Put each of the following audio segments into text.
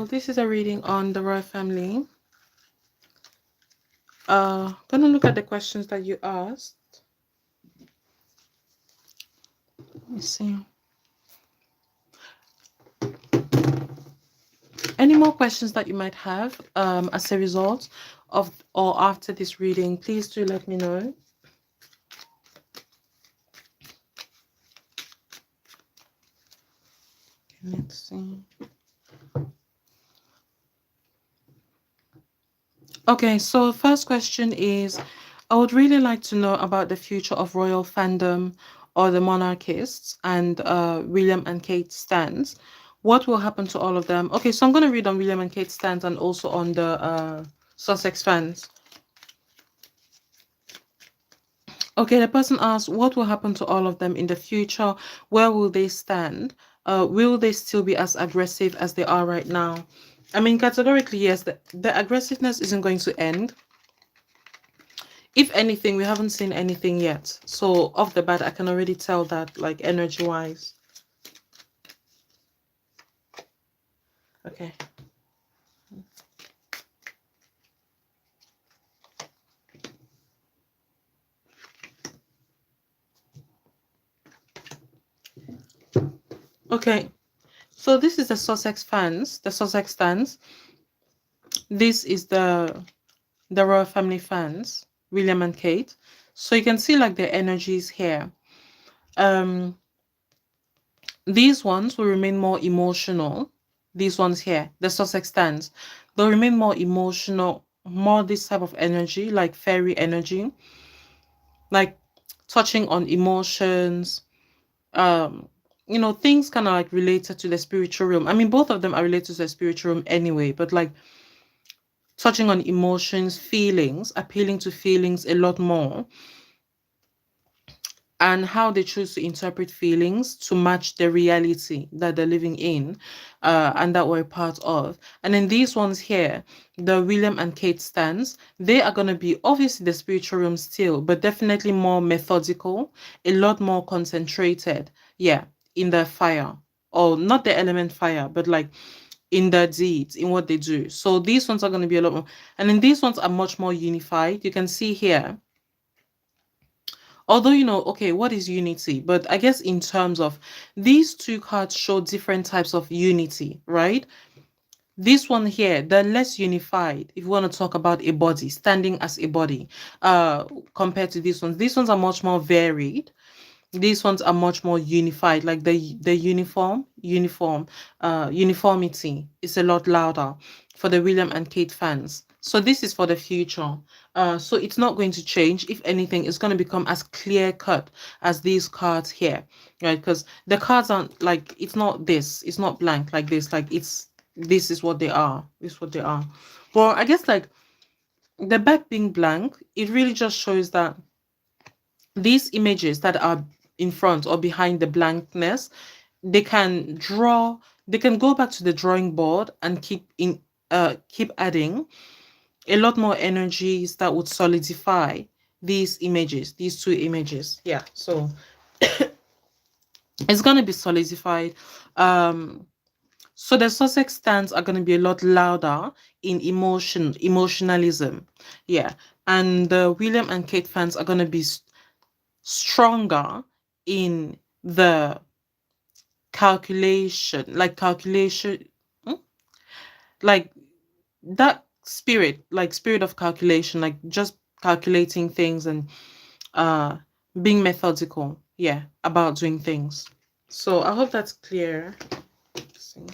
this is a reading on the royal family. Gonna look at the questions that you asked. Let me see. Any more questions that you might have as a result of or after this reading, please do let me know. Let's see. Okay, so first question is, I would really like to know about the future of royal fandom or the monarchists and William and Kate stands. What will happen to all of them? Okay, so I'm going to read on William and Kate stands and also on the Sussex fans. Okay, the person asks, what will happen to all of them in the future? Where will they stand? Will they still be as aggressive as they are right now? I mean, categorically, yes, the aggressiveness isn't going to end. If anything, we haven't seen anything yet. So off the bat, I can already tell that, like, energy-wise. Okay. Okay. So this is the Sussex fans, the Sussex stands. This is the royal family fans, William and Kate. So you can see like their energies here. These ones will remain more emotional. These ones here, the Sussex stands, they'll remain more emotional, more this type of energy, like fairy energy, like touching on emotions, you know, things kind of like related to the spiritual realm. I mean, both of them are related to the spiritual realm anyway, but like touching on emotions, feelings, appealing to feelings a lot more, and how they choose to interpret feelings to match the reality that they're living in and that we're part of. And in these ones here, the William and Kate stands, they are going to be obviously the spiritual realm still, but definitely more methodical, a lot more concentrated, yeah, in the fire, or not the element fire, but like in their deeds, in what they do. So these ones are going to be a lot more, and then these ones are much more unified. You can see here, although, you know, okay, what is unity? But I guess in terms of these two cards show different types of unity, right? This one here, they're less unified. If you want to talk about a body, standing as a body, compared to these ones. These ones are much more varied. These ones are much more unified, like the uniformity is a lot louder for the William and Kate fans. So this is for the future. So it's not going to change. If anything, it's going to become as clear cut as these cards here, right? Because the cards aren't like, it's not this, it's not blank like this, like this is what they are. This is what they are. Well, I guess like the back being blank, it really just shows that these images that are in front or behind the blankness, they can go back to the drawing board and keep adding a lot more energies that would solidify these images, these two images. Yeah, so it's going to be solidified. So the Sussex stands are going to be a lot louder in emotionalism. Yeah, and the William and Kate fans are going to be stronger in the calculation, like that spirit, like spirit of calculation, like just calculating things and being methodical, yeah, about doing things. So I hope that's clear. Let's see.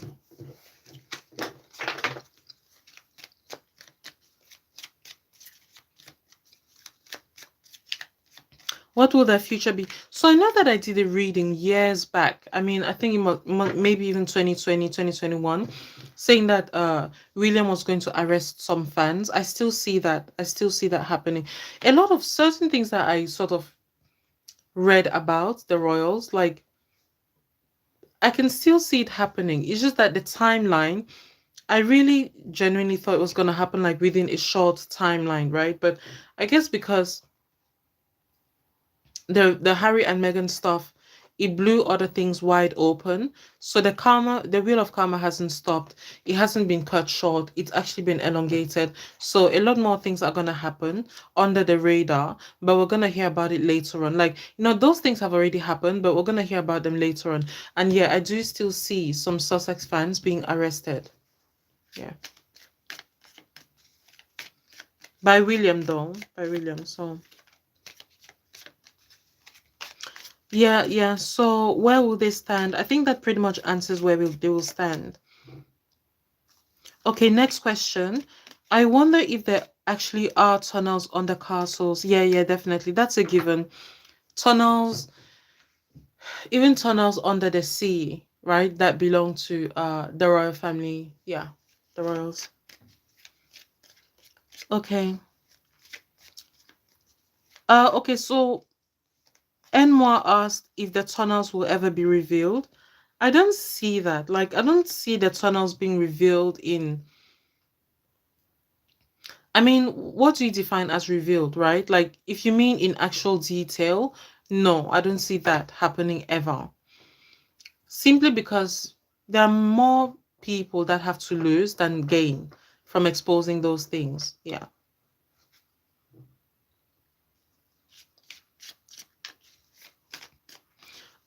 What will their future be? So I know that I did a reading years back. I mean, I think maybe even 2020, 2021, saying that William was going to arrest some fans. I still see that. I still see that happening. A lot of certain things that I sort of read about the royals, like I can still see it happening. It's just that the timeline, I really genuinely thought it was going to happen like within a short timeline, right? But I guess because the Harry and Meghan stuff it blew other things wide open. So the wheel of karma hasn't stopped. It hasn't been cut short. It's actually been elongated. So a lot more things are gonna happen under the radar, but we're gonna hear about it later on. Like, those things have already happened, but we're gonna hear about them later on. And yeah, I do still see some Sussex fans being arrested. Yeah. By William though. By William. So yeah, yeah. So where will they stand? I think that pretty much answers where they will stand. Okay, next question. I wonder if there actually are tunnels under castles. Yeah, yeah, definitely. That's a given. Tunnels, even tunnels under the sea, right? That belong to the royal family. Yeah, the royals. Okay. Okay, so Enmoa asked if the tunnels will ever be revealed. I don't see that. Like, I don't see the tunnels being revealed in. I mean, what do you define as revealed, right? Like, if you mean in actual detail, no, I don't see that happening ever. Simply because there are more people that have to lose than gain from exposing those things. Yeah.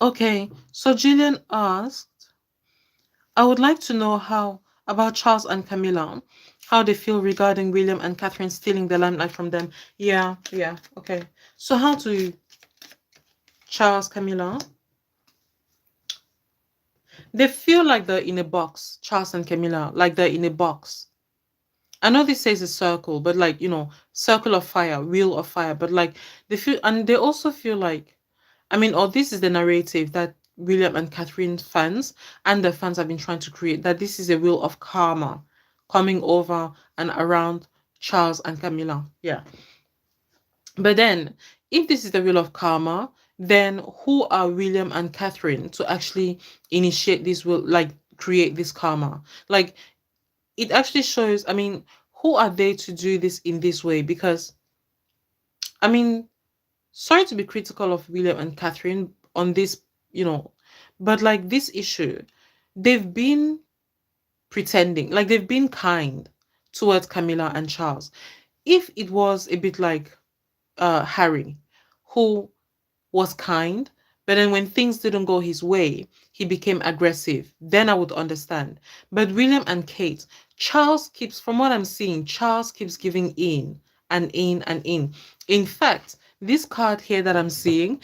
Okay, so Jillian asked, I would like to know how about Charles and Camilla, how they feel regarding William and Catherine stealing the limelight from them. Yeah, yeah, okay. So how do Charles, Camilla? They feel like they're in a box, Charles and Camilla, like they're in a box. I know this says a circle, but like, circle of fire, wheel of fire, but like they feel, and they also feel like, I mean, or this is the narrative that William and Catherine fans and the fans have been trying to create, that this is a wheel of karma coming over and around Charles and Camilla. Yeah. But then, if this is the wheel of karma, then who are William and Catherine to actually initiate this will, like, create this karma? Like, it actually shows, I mean, who are they to do this in this way? Because, I mean, sorry to be critical of William and Catherine on this, but like this issue, they've been pretending, like they've been kind towards Camilla and Charles. If it was a bit like Harry, who was kind, but then when things didn't go his way, he became aggressive, then I would understand. But William and Kate, Charles keeps, from what I'm seeing, Charles keeps giving in and in and in. In fact, this card here that I'm seeing,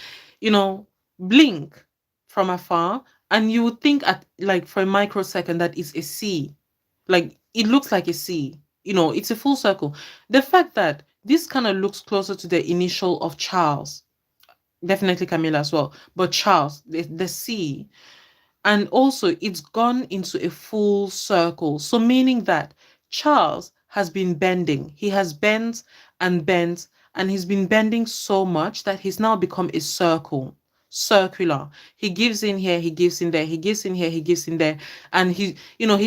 blink from afar, and you would think at like for a microsecond that it's a C. Like it looks like a C. It's a full circle. The fact that this kind of looks closer to the initial of Charles, definitely Camilla as well, but Charles, the C, and also it's gone into a full circle. So meaning that Charles has been bending. He has bent and bent, and he's been bending so much that he's now become a circle. Circular. He gives in here, he gives in there, he gives in here, he gives in there. And he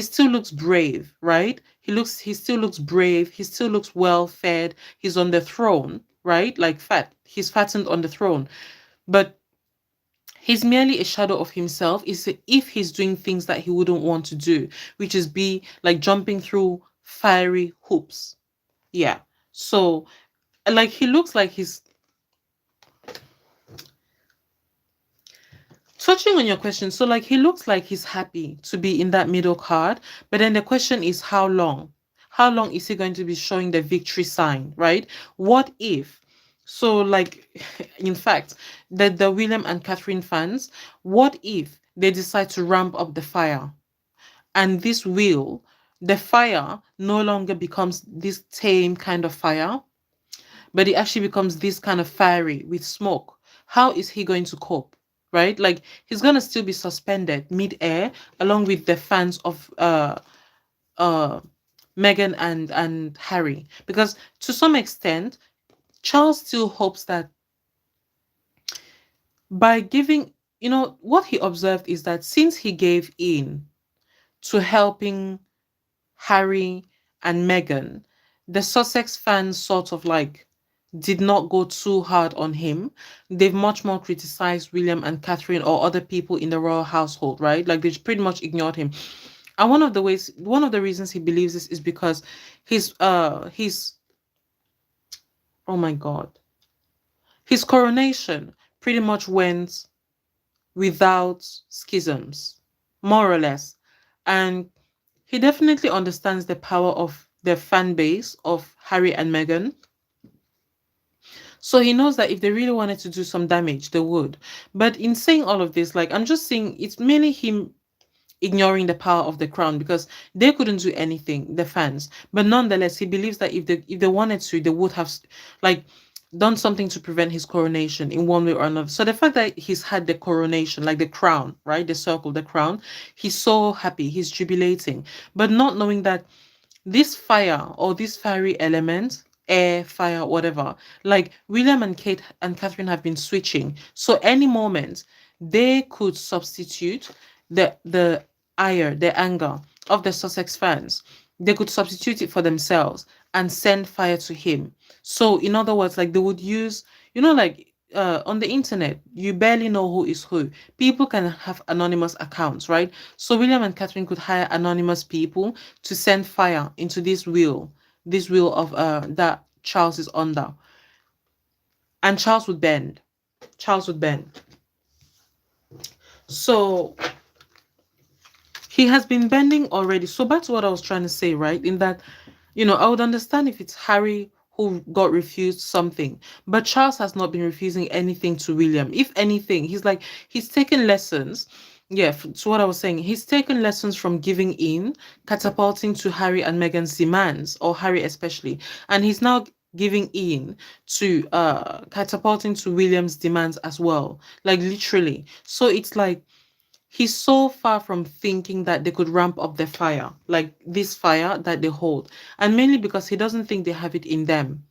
still looks brave, right? He still looks brave, he still looks well fed, he's on the throne, right? Like fat. He's fattened on the throne. But he's merely a shadow of himself is if he's doing things that he wouldn't want to do, which is be like jumping through fiery hoops. Yeah. So like he looks like he's touching on your question. So like he looks like he's happy to be in that middle card, but then the question is how long? How long is he going to be showing the victory sign, right? What if so like in fact the William and Catherine fans, what if they decide to ramp up the fire, and this will the fire no longer becomes this tame kind of fire, but it actually becomes this kind of fiery with smoke? How is he going to cope? Right? Like he's gonna still be suspended mid-air along with the fans of uh Meghan and Harry. Because to some extent, Charles still hopes that by giving, what he observed is that since he gave in to helping Harry and Meghan, the Sussex fans sort of like did not go too hard on him. They've much more criticized William and Catherine or other people in the royal household, right? Like they pretty much ignored him. And one of the reasons he believes this is because his oh my god, his coronation pretty much went without schisms, more or less. And he definitely understands the power of the fan base of Harry and Meghan. So he knows that if they really wanted to do some damage, they would. But in saying all of this, like I'm just saying it's mainly him ignoring the power of the crown because they couldn't do anything, the fans. But nonetheless, he believes that if they wanted to, they would have like done something to prevent his coronation in one way or another. So the fact that he's had the coronation, like the crown, right? The circle, the crown, he's so happy, he's jubilating. But not knowing that this fire or this fiery element, air, fire, whatever, like William and Kate and Catherine have been switching. So any moment they could substitute the ire, the anger of the Sussex fans. They could substitute it for themselves and send fire to him. So in other words, like they would use, like on the internet, you barely know who is who. People can have anonymous accounts, right? So William and Catherine could hire anonymous people to send fire into this wheel of that Charles is under. And Charles would bend. Charles would bend. So he has been bending already. So back to what I was trying to say, right? In that, I would understand if it's Harry who got refused something, but Charles has not been refusing anything to William. If anything, he's taken lessons. Yeah, to what I was saying, he's taken lessons from giving in, catapulting to Harry and Meghan's demands, or Harry especially, and he's now giving in to catapulting to William's demands as well, like literally. So it's like he's so far from thinking that they could ramp up the fire, like this fire that they hold. And mainly because he doesn't think they have it in them.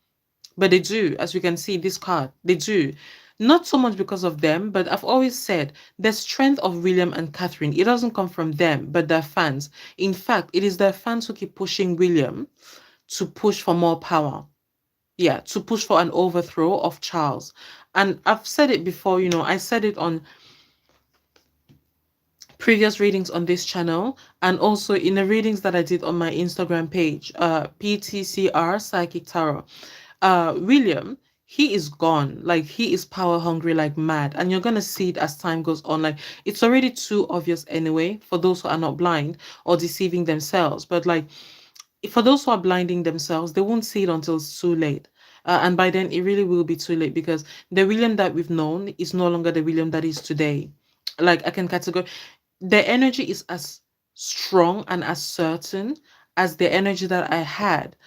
But they do, as we can see this card, they do. Not so much because of them, but I've always said the strength of William and Catherine, it doesn't come from them, but their fans. In fact, it is their fans who keep pushing William to push for more power. Yeah, to push for an overthrow of Charles. And I've said it before, I said it on previous readings on this channel and also in the readings that I did on my Instagram page, PTCR Psychic Tarot. William, he is gone. Like he is power hungry like mad, and you're gonna see it as time goes on. Like it's already too obvious anyway for those who are not blind or deceiving themselves. But like for those who are blinding themselves, they won't see it until it's too late. And by then, it really will be too late because the William that we've known is no longer the William that is today. Like I can categorize the energy is as strong and as certain as the energy that I had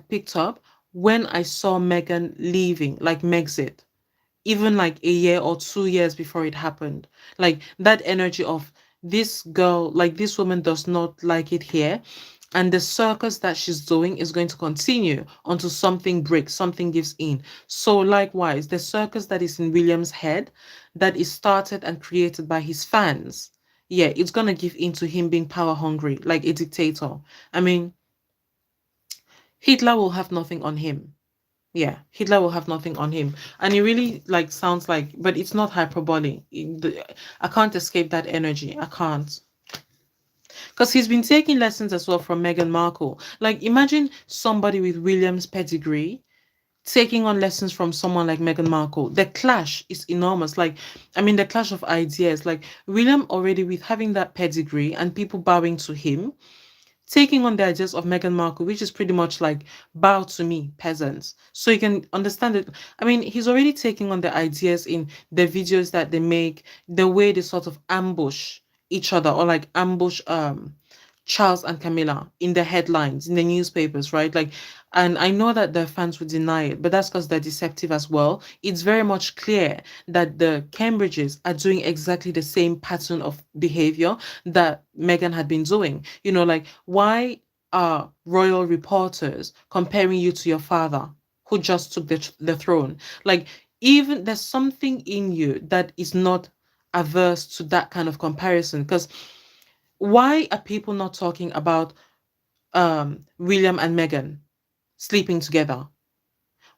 picked up when I saw Megan leaving, like Megxit, even like a year or 2 years before it happened. Like that energy of this girl, like this woman does not like it here. And the circus that she's doing is going to continue until something breaks, something gives in. So, likewise, the circus that is in William's head, that is started and created by his fans, yeah, it's going to give in to him being power hungry, like a dictator. I mean, Hitler will have nothing on him. Yeah, Hitler will have nothing on him. And it really like sounds like, but it's not hyperbole. I can't escape that energy. I can't. Because he's been taking lessons as well from Meghan Markle. Like, imagine somebody with William's pedigree taking on lessons from someone like Meghan Markle. The clash is enormous. Like, I mean, the clash of ideas. Like, William already with having that pedigree and people bowing to him, taking on the ideas of Meghan Markle, which is pretty much like bow to me, peasants. So you can understand it. I mean, he's already taking on the ideas in the videos that they make, the way they sort of ambush each other or like ambush Charles and Camilla in the headlines, in the newspapers, right? Like, and I know that the fans would deny it, but that's because they're deceptive as well. It's very much clear that the Cambridges are doing exactly the same pattern of behavior that Meghan had been doing. Like, why are royal reporters comparing you to your father who just took the throne? Like, even there's something in you that is not averse to that kind of comparison because why are people not talking about William and Meghan sleeping together?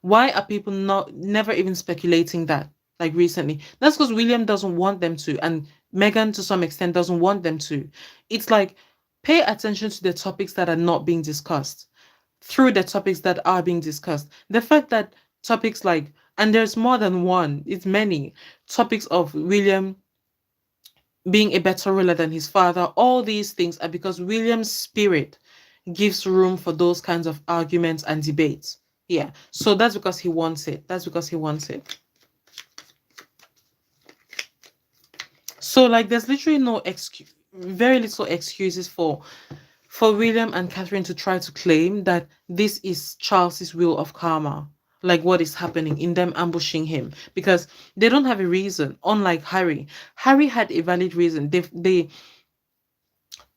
Why are people not never even speculating that? Like recently, that's because William doesn't want them to, and Megan to some extent doesn't want them to. It's like pay attention to the topics that are not being discussed through the topics that are being discussed. The fact that topics like, and there's more than one, it's many topics of William being a better ruler than his father, all these things are because William's spirit gives room for those kinds of arguments and debates. Yeah. So that's because he wants it. That's because he wants it. So like there's literally no excuse, very little excuses for William and Catherine to try to claim that this is Charles's will of karma, like what is happening in them ambushing him, because they don't have a reason. Unlike Harry, Harry had a valid reason. They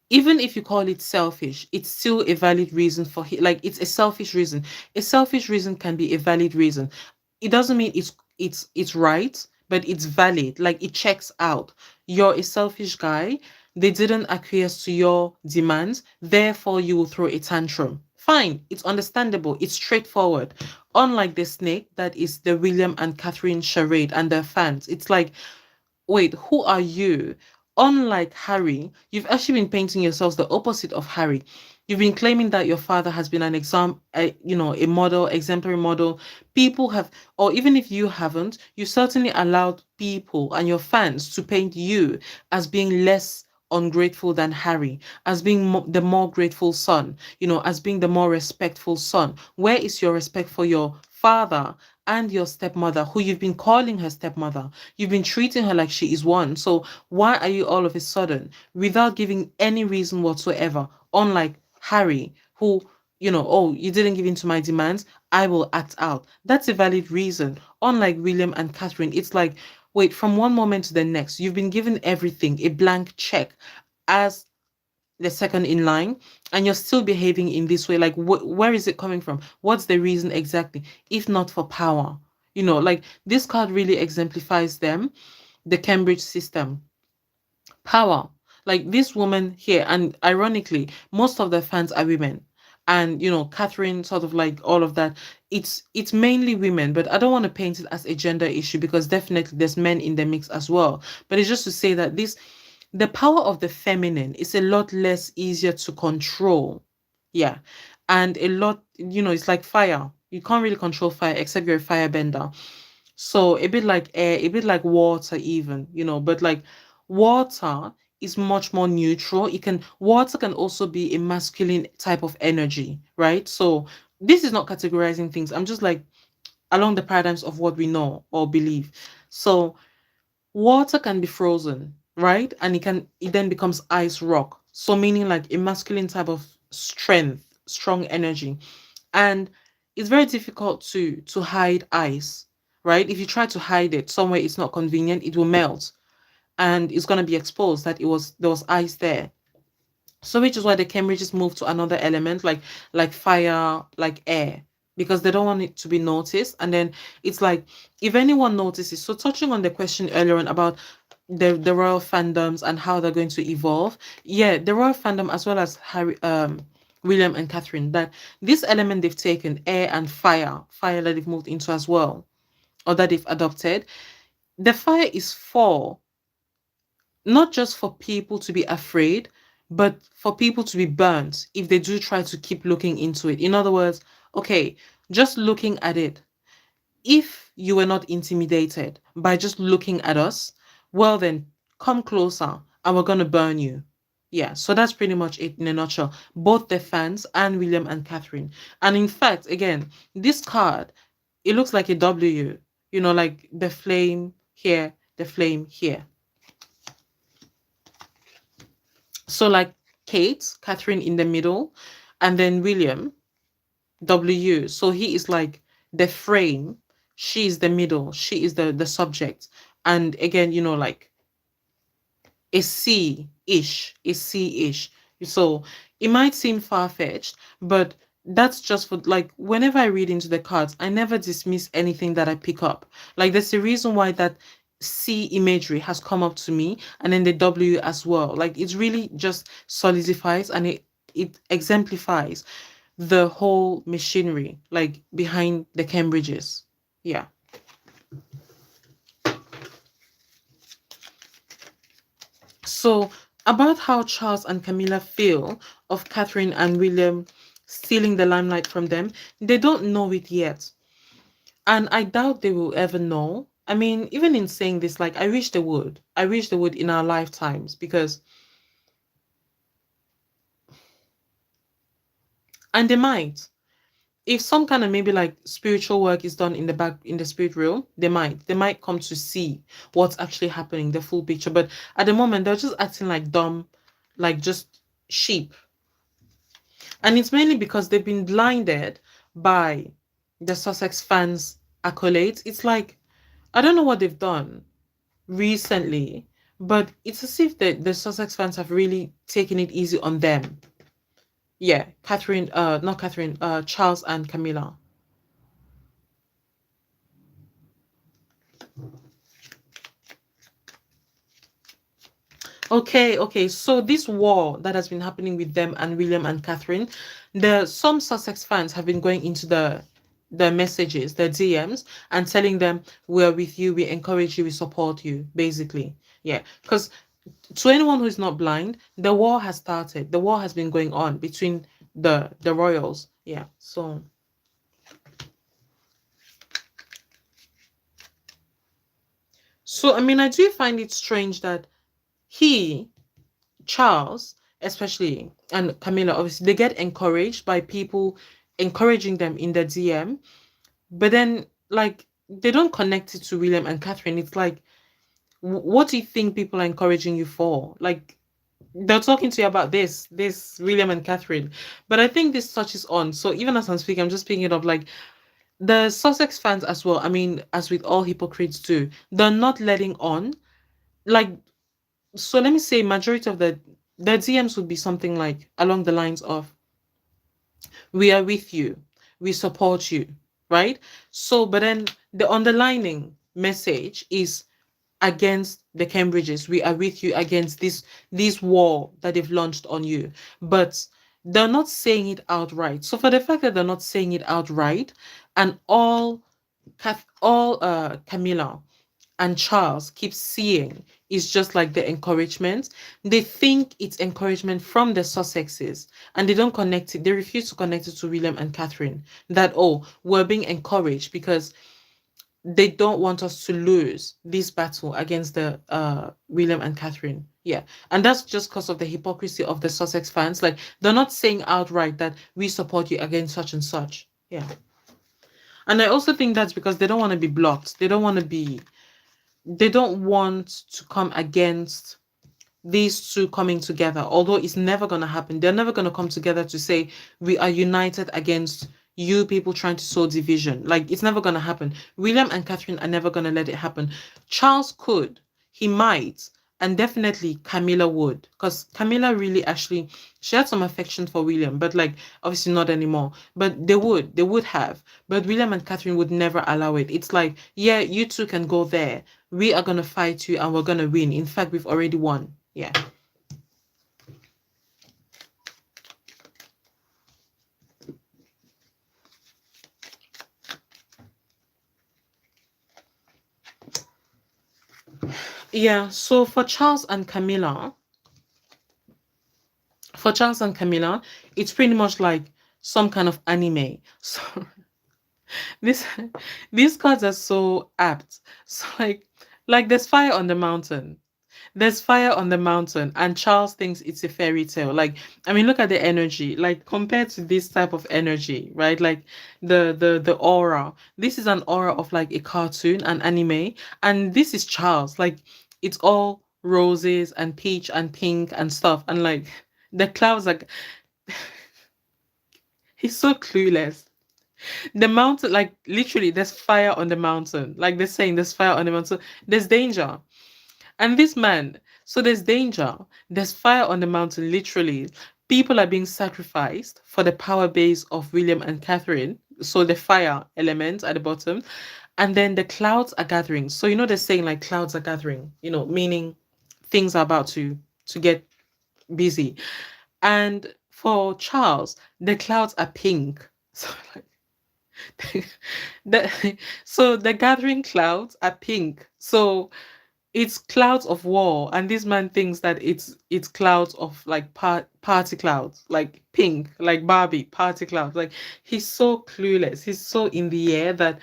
even if you call it selfish, it's still a valid reason for him. Like it's a selfish reason. A selfish reason can be a valid reason. It doesn't mean it's right, but it's valid. Like it checks out. You're a selfish guy. They didn't acquiesce to your demands, therefore you will throw a tantrum. Fine, it's understandable, it's straightforward. Unlike the snake that is the William and Catherine charade and their fans, it's like, wait, who are you? Unlike Harry, you've actually been painting yourselves the opposite of Harry. You've been claiming that your father has been an a model, exemplary model. People have, or even if you haven't, you certainly allowed people and your fans to paint you as being less ungrateful than Harry, as being the more grateful son, as being the more respectful son. Where is your respect for your father and your stepmother, who you've been calling her stepmother? You've been treating her like she is one. So why are you all of a sudden, without giving any reason whatsoever, unlike Harry, who, oh, you didn't give in to my demands, I will act out. That's a valid reason. Unlike William and Catherine, it's like, wait, from one moment to the next, you've been given everything, a blank check as the second in line, and you're still behaving in this way. Like, where is it coming from? What's the reason exactly? If not for power, like this card really exemplifies them, the Cambridge system. Power. Like this woman here, and ironically, most of the fans are women. And Catherine, sort of like all of that. It's mainly women, but I don't want to paint it as a gender issue because definitely there's men in the mix as well. But it's just to say that the power of the feminine is a lot less easier to control. Yeah. And a lot, it's like fire. You can't really control fire except you're a firebender. So a bit like air, a bit like water, even, but like water is much more neutral. Water can also be a masculine type of energy, right? So this is not categorizing things. I'm just like along the paradigms of what we know or believe. So water can be frozen, right? And it then becomes ice rock. So meaning like a masculine type of strength, strong energy. And it's very difficult to hide ice, right? If you try to hide it somewhere it's not convenient, it will melt and it's going to be exposed that there was ice there. So which is why the Cambridges moved to another element like fire, like air, because they don't want it to be noticed. And then it's like if anyone notices. So touching on the question earlier on about the royal fandoms and how they're going to evolve. Yeah, the royal fandom as well as Harry William and Catherine, that this element they've taken, air and fire that they've moved into as well, or that they've adopted. The fire is for not just for people to be afraid, but for people to be burnt if they do try to keep looking into it. In other words, okay, just looking at it, if you were not intimidated by just looking at us, well then come closer and we're going to burn you. Yeah, so that's pretty much it in a nutshell. Both the fans and William and Catherine. And in fact, again, this card, it looks like a W, like the flame here, the flame here. So like Kate, Catherine in the middle, and then William, W. So he is like the frame, she is the middle, she is the subject. And again, like a C-ish, a C-ish. So it might seem far-fetched, but that's just for like whenever I read into the cards, I never dismiss anything that I pick up. Like there's a reason why that C imagery has come up to me, and then the W as well. Like it really just solidifies and it exemplifies the whole machinery, like behind the Cambridges. Yeah. So, about how Charles and Camilla feel of Catherine and William stealing the limelight from them, they don't know it yet. And I doubt they will ever know. I mean, even in saying this, like, I wish they would. I wish they would in our lifetimes because, and they might. If some kind of maybe like spiritual work is done in the back in the spirit realm, they might come to see what's actually happening, the full picture. But at the moment, they're just acting like dumb, like just sheep. And it's mainly because they've been blinded by the Sussex fans' accolades. It's like, I don't know what they've done recently, but it's as if the Sussex fans have really taken it easy on them. Yeah, not Catherine, Charles and Camilla. Okay. So this war that has been happening with them and William and Catherine, some Sussex fans have been going into the messages, the DMs, and telling them we're with you, we encourage you, we support you, basically. Yeah. Because to anyone who is not blind, the war has started. The war has been going on between the royals. Yeah. So I mean I do find it strange that he Charles, especially, and Camilla, obviously, they get encouraged by people encouraging them in the DM, but then, like, they don't connect it to William and Catherine. It's like, what do you think people are encouraging you for? Like, they're talking to you about this William and Catherine. But I think this touches on. So even as I'm speaking, I'm just picking it up. Like, the Sussex fans as well. I mean, as with all hypocrites too, they're not letting on. Like, so let me say majority of the DMs would be something like along the lines of we are with you, we support you, right? So but then the underlining message is against the Cambridges. We are with you against this war that they've launched on you. But they're not saying it outright. So for the fact that they're not saying it outright, and all Camilla and Charles keep seeing is just like the encouragement. They think it's encouragement from the Sussexes and they don't connect it. They refuse to connect it to William and Catherine that, oh, we're being encouraged because they don't want us to lose this battle against the William and Catherine. Yeah. And that's just because of the hypocrisy of the Sussex fans. Like they're not saying outright that we support you against such and such. Yeah. And I also think that's because they don't want to be blocked. They don't want to come against these two coming together, although it's never going to happen. They're never going to come together to say we are united against you people trying to sow division. Like it's never going to happen. William and Catherine are never going to let it happen. Charles could, he might, and definitely Camilla would, because Camilla really actually she had some affection for William, but like obviously not anymore. But they would have, but William and Catherine would never allow it. It's like, yeah, you two can go there. We are gonna fight you, and we're gonna win. In fact, we've already won. Yeah. Yeah. So for Charles and Camilla, it's pretty much like some kind of anime. So this these cards are so apt. So like there's fire on the mountain. There's fire on the mountain, and Charles thinks it's a fairy tale. Like, I mean, look at the energy. Like, compared to this type of energy, right? Like the aura. This is an aura of like a cartoon, an anime, and this is Charles. Like, it's all roses and peach and pink and stuff, and like the clouds. Like, he's so clueless. The mountain, like literally, there's fire on the mountain. Like they're saying, there's fire on the mountain. There's danger. And this man, so there's danger. There's fire on the mountain, literally. People are being sacrificed for the power base of William and Catherine. So the fire element at the bottom. And then the clouds are gathering. So they're saying like clouds are gathering, meaning things are about to get busy. And for Charles, the clouds are pink. So like the so the gathering clouds are pink. So it's clouds of war, and this man thinks that it's clouds of like party clouds, like pink, like Barbie party clouds. Like he's so clueless. He's so in the air that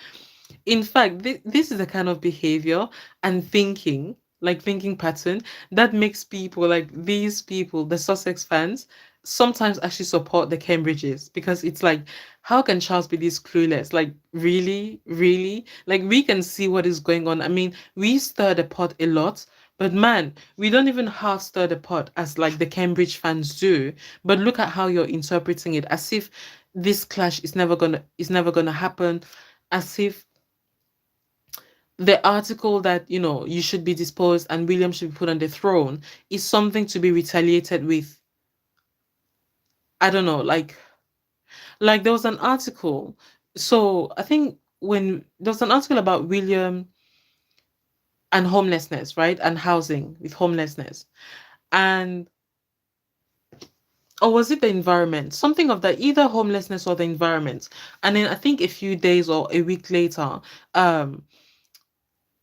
in fact, this is the kind of behavior and thinking, like thinking pattern that makes people like these people, the Sussex fans, sometimes actually support the Cambridges because it's like, how can Charles be this clueless? Like, really, really? Like, we can see what is going on. I mean, we stir the pot a lot. But man, we don't even half stir the pot as like the Cambridge fans do. But look at how you're interpreting it, as if this clash is never gonna happen, as if the article that you should be disposed and William should be put on the throne is something to be retaliated with. I don't know, like there was an article. So I think when there was an article about William and homelessness, right, and housing with homelessness, and or was it the environment, something of that, either homelessness or the environment. And then I think a few days or a week later, um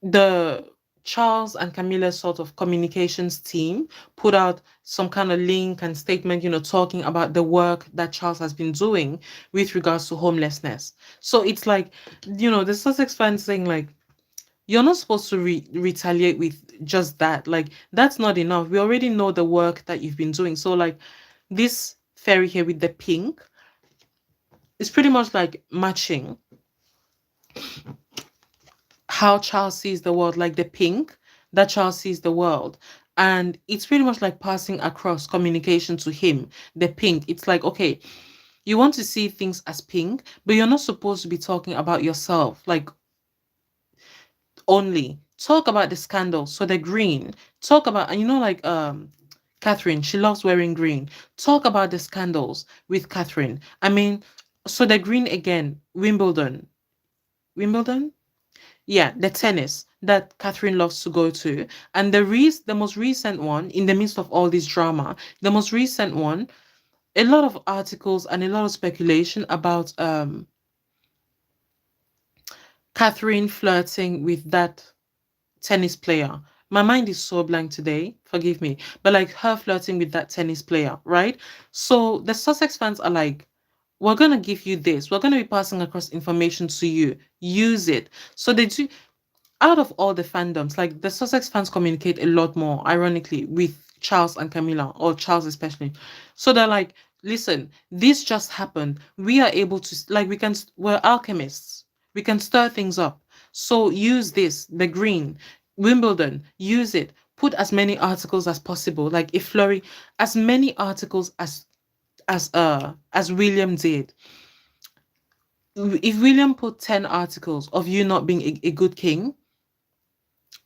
the Charles and Camilla sort of communications team put out some kind of link and statement, talking about the work that Charles has been doing with regards to homelessness. So it's like, the Sussex fans saying like, you're not supposed to retaliate with just that. Like, that's not enough. We already know the work that you've been doing. So like this fairy here with the pink is pretty much like matching how Charles sees the world, like the pink that Charles sees the world. And it's pretty much like passing across communication to him, the pink. It's like, okay, you want to see things as pink, but you're not supposed to be talking about yourself, like only. Talk about the scandals. So the green, talk about, and like Catherine, she loves wearing green. Talk about the scandals with Catherine. I mean, so the green again, Wimbledon. Wimbledon? Yeah, the tennis that Catherine loves to go to. And the most recent one, in the midst of all this drama, the most recent one, a lot of articles and a lot of speculation about Catherine flirting with that tennis player. My mind is so blank today, forgive me. But like her flirting with that tennis player, right? So the Sussex fans are like, we're gonna give you this. We're gonna be passing across information to you. Use it. So they do, out of all the fandoms, like the Sussex fans communicate a lot more, ironically, with Charles and Camilla, or Charles especially. So they're like, listen, this just happened. We are able to, like, we're alchemists. We can stir things up. So use this, the green, Wimbledon, use it. Put as many articles as possible, like if Flurry, as many articles as William did. If William put 10 articles of you not being a good king,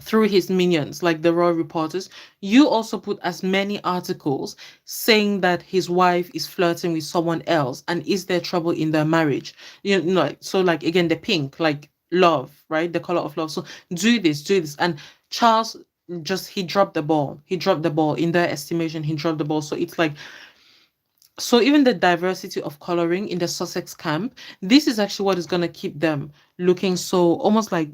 through his minions, like the royal reporters, you also put as many articles saying that his wife is flirting with someone else and is there trouble in their marriage. So like again, the pink, like love, right? The color of love. So do this. And Charles just he dropped the ball. He dropped the ball. In their estimation, he dropped the ball. So it's like, so even the diversity of coloring in the Sussex camp, this is actually what is gonna keep them looking so almost like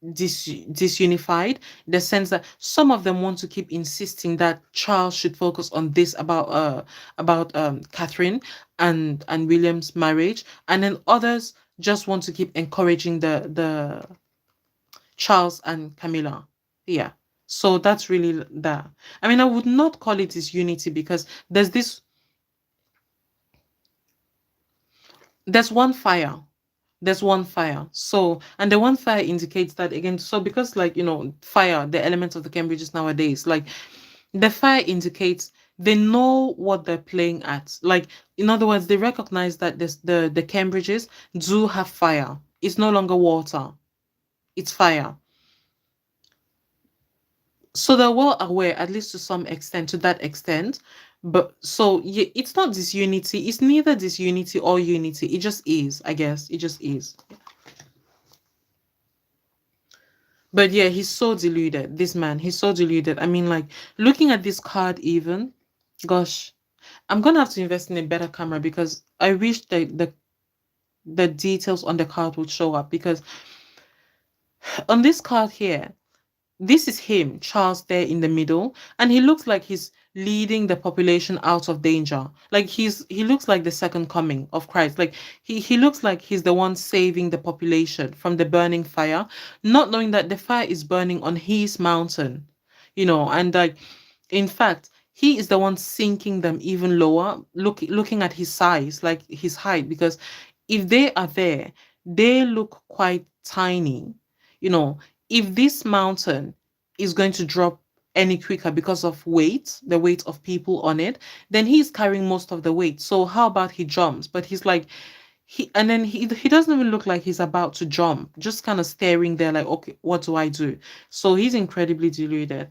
disunified, in the sense that some of them want to keep insisting that Charles should focus on this about Catherine and William's marriage, and then others just want to keep encouraging the Charles and Camilla. Yeah. So that's really that. I mean, I would not call it disunity because there's one fire. There's one fire. So, and the one fire indicates that again. So, because like, fire, the element of the Cambridges nowadays, like the fire indicates they know what they're playing at. Like, in other words, they recognize that the Cambridges do have fire. It's no longer water, it's fire. So they're well aware, at least to some extent, to that extent. But so yeah, it's not disunity. It's neither disunity or unity. It just is, I guess. It just is. But yeah, he's so deluded. This man, he's so deluded. I mean, like looking at this card, even, gosh. I'm gonna have to invest in a better camera because I wish the details on the card would show up, because on this card here, this is him, Charles, there in the middle, and he looks like he's leading the population out of danger. Like he looks like the second coming of Christ. Like he looks like he's the one saving the population from the burning fire, not knowing that the fire is burning on his mountain, and like, in fact, he is the one sinking them even lower, looking at his size, like his height, because if they are there, they look quite tiny. You know, if this mountain is going to drop any quicker because of weight, the weight of people on it, then he's carrying most of the weight. So how about he jumps? But he's like, he doesn't even look like he's about to jump, just kind of staring there like, okay, what do I do? So he's incredibly deluded.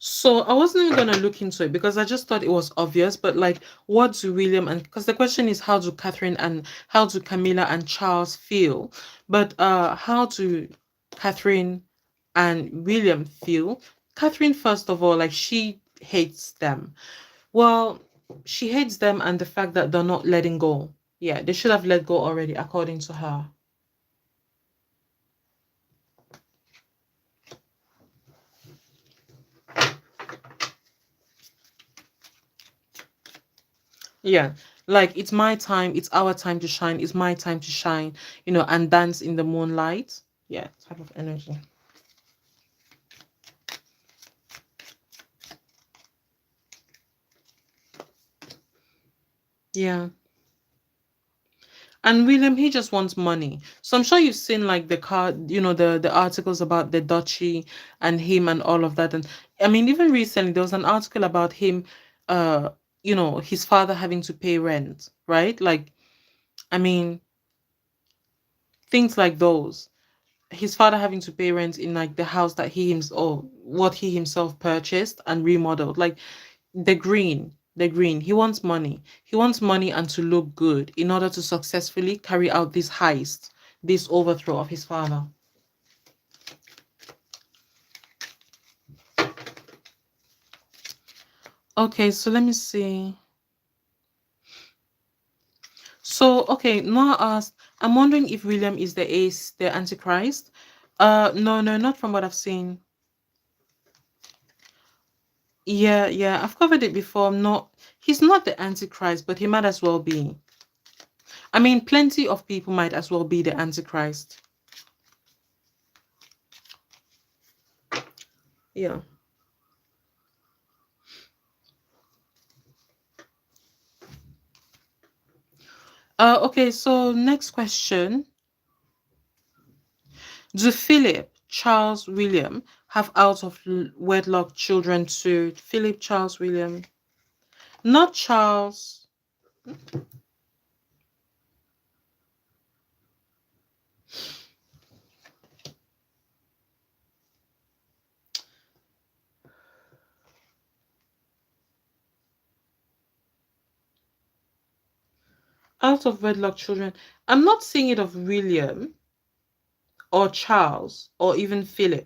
So I wasn't even gonna look into it because I just thought it was obvious. But like, what do William and, because the question is how do Camilla and Charles feel? But how do Catherine and William feel? Catherine, first of all, like, she hates them. Well, she hates them and the fact that they're not letting go. Yeah, they should have let go already, according to her. Yeah, like, it's my time, it's our time to shine, it's my time to shine, and dance in the moonlight. Yeah, type of energy. Yeah. And William, he just wants money. So I'm sure you've seen like the card, the articles about the duchy and him and all of that. And I mean, even recently there was an article about him, uh, his father having to pay rent, right? Like, I mean, things like those. His father having to pay rent in like the house that or what he himself purchased and remodeled. Like, the green, he wants money. He wants money and to look good in order to successfully carry out this heist, this overthrow of his father. Okay, so let me see. So, okay, Noah asked, I'm wondering if William is the ace, the Antichrist. No, no, not from what I've seen. Yeah, yeah, I've covered it before. He's not the Antichrist, but he might as well be. I mean, plenty of people might as well be the Antichrist. Yeah. Okay, so next question. Do Philip, Charles, William have out of wedlock children too? Philip, Charles, William. Not Charles. Out of wedlock children. I'm not seeing it of William or Charles or even Philip.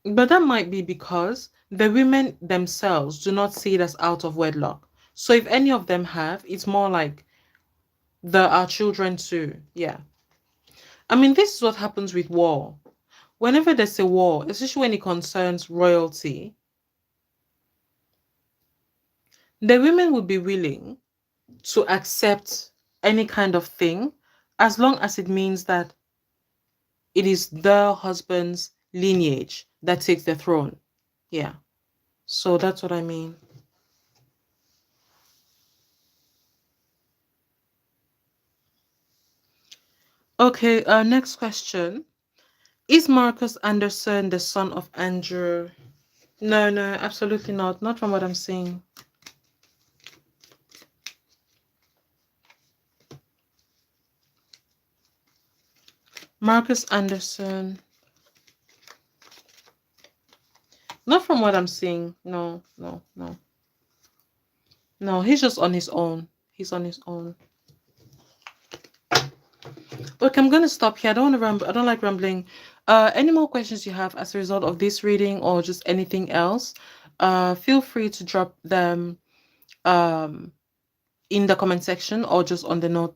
But that might be because the women themselves do not see it as out of wedlock. So if any of them have, it's more like there are children too. Yeah. I mean, this is what happens with war. Whenever there's a war, especially when it concerns royalty, the women would be willing to accept any kind of thing as long as it means that it is the husband's lineage that takes the throne. Yeah. So that's what I mean. Okay, next question. Is Marcus Anderson the son of Andrew? No, no, absolutely not. Not from what I'm seeing. Marcus Anderson. Not from what I'm seeing. No, no, no. No, he's just on his own. He's on his own. Okay, I'm gonna stop here. I don't want to ramble. I don't like rambling. Any more questions you have as a result of this reading or just anything else, feel free to drop them in the comment section or just on the note that